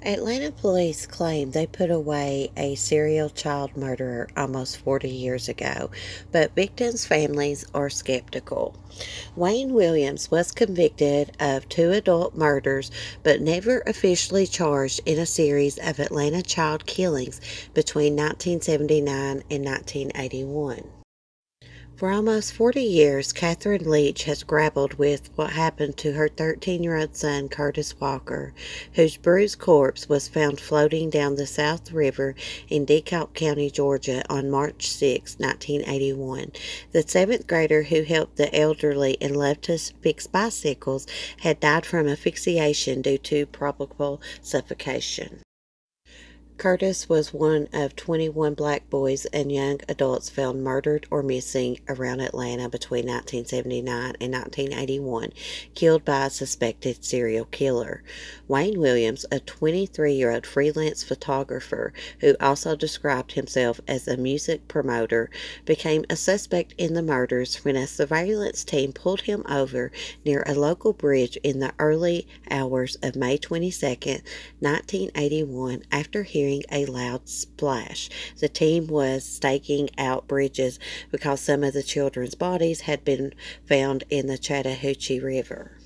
Atlanta police claim they put away a serial child murderer almost 40 years ago, but victims' families are skeptical. Wayne Williams was convicted of 2 adult murders but never officially charged in a series of Atlanta child killings between 1979 and 1981. For almost 40 years, Catherine Leach has grappled with what happened to her 13-year-old son, Curtis Walker, whose bruised corpse was found floating down the South River in DeKalb County, Georgia on March 6, 1981. The seventh grader who helped the elderly and loved to fix bicycles had died from asphyxiation due to probable suffocation. Curtis was one of 21 black boys and young adults found murdered or missing around Atlanta between 1979 and 1981, killed by a suspected serial killer. Wayne Williams, a 23-year-old freelance photographer who also described himself as a music promoter, became a suspect in the murders when a surveillance team pulled him over near a local bridge in the early hours of May 22, 1981, after hearing a loud splash. The team was staking out bridges because some of the children's bodies had been found in the Chattahoochee River.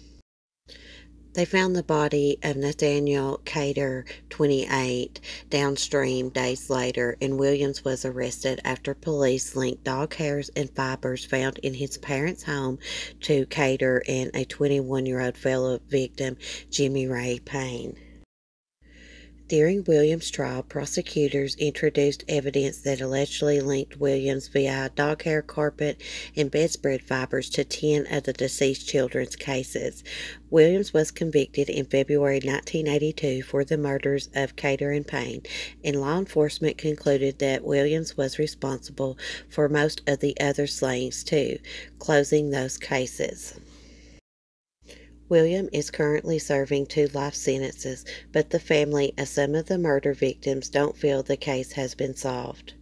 They found the body of Nathaniel Cater, 28, downstream days later, and Williams was arrested after police linked dog hairs and fibers found in his parents' home to Cater and a 21-year-old fellow victim, Jimmy Ray Payne. During Williams' trial, prosecutors introduced evidence that allegedly linked Williams via dog hair, carpet, and bedspread fibers to 10 of the deceased children's cases. Williams was convicted in February 1982 for the murders of Cater and Payne, and law enforcement concluded that Williams was responsible for most of the other slayings too, closing those cases. William is currently serving 2 life sentences, but the family of some of the murder victims don't feel the case has been solved.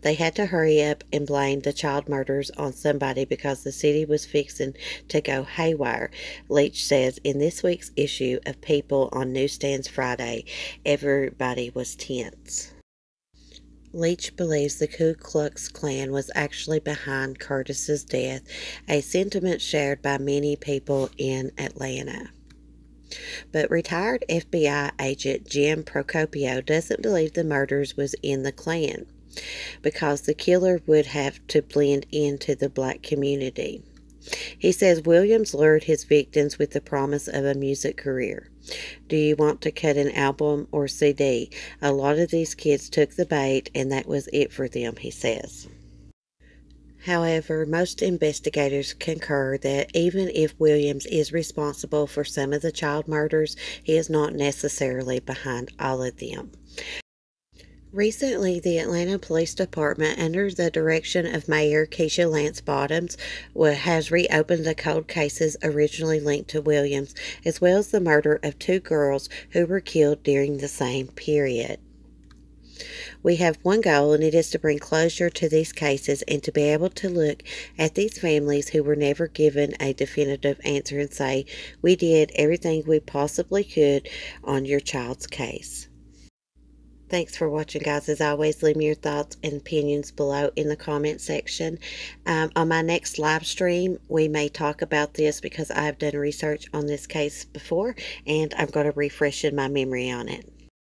They had to hurry up and blame the child murders on somebody because the city was fixing to go haywire, Leach says in this week's issue of People on Newsstands Friday. Everybody was tense. Leach believes the Ku Klux Klan was actually behind Curtis's death, a sentiment shared by many people in Atlanta. But retired FBI agent Jim Procopio doesn't believe the murders was in the Klan, because the killer would have to blend into the black community. He says Williams lured his victims with the promise of a music career. Do you want to cut an album or CD? A lot of these kids took the bait, and that was it for them, he says. However, most investigators concur that even if Williams is responsible for some of the child murders, he is not necessarily behind all of them. Recently, the Atlanta Police Department, under the direction of Mayor Keisha Lance Bottoms, has reopened the cold cases originally linked to Williams, as well as the murder of 2 girls who were killed during the same period. We have one goal, and it is to bring closure to these cases and to be able to look at these families who were never given a definitive answer and say, we did everything we possibly could on your child's case. Thanks for watching, guys. As always, leave me your thoughts and opinions below in the comment section. On my next live stream, we may talk about this because I've done research on this case before, and I'm going to refresh my memory on it.